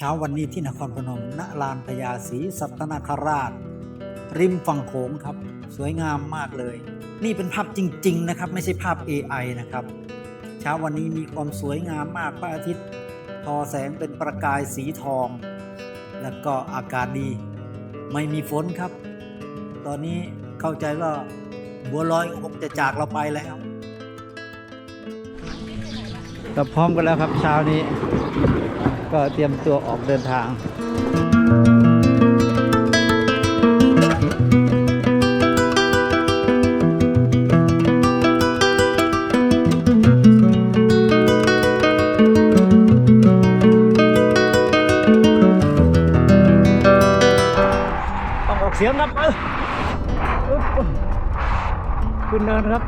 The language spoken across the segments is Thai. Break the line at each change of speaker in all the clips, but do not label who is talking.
เช้าวันนี้ที่นครพนมณลานพญาศรีสัตนคราชริมฝั่งโขงครับสวยงามมากเลยนี่เป็นภาพจริงๆนะครับไม่ใช่ภาพ AI นะครับเช้าวันนี้มีความสวยงามมากพระอาทิตย์ทอแสงเป็นประกายสีทองแล้วก็อากาศดีไม่มีฝนครับตอนนี้เข้าใจว่าบัวลอยคงจะจากเราไปแล้วเราพร้อมกันแล้วครับเช้านี้ก็เตรียมตัวออกเดินทางต้องออกเสียงครับขึ้นเนินครับ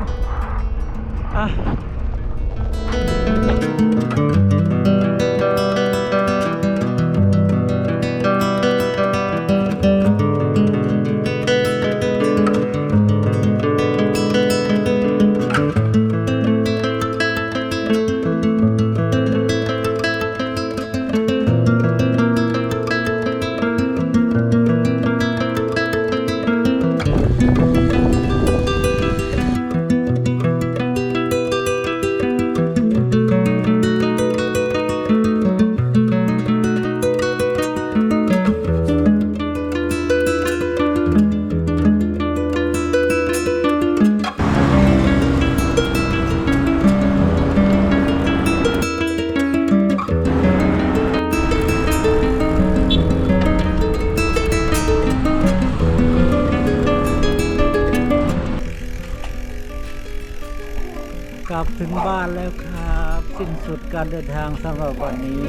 กลับถึงบ้านแล้วครับสิ้นสุดการเดินทางสำหรับวันนี้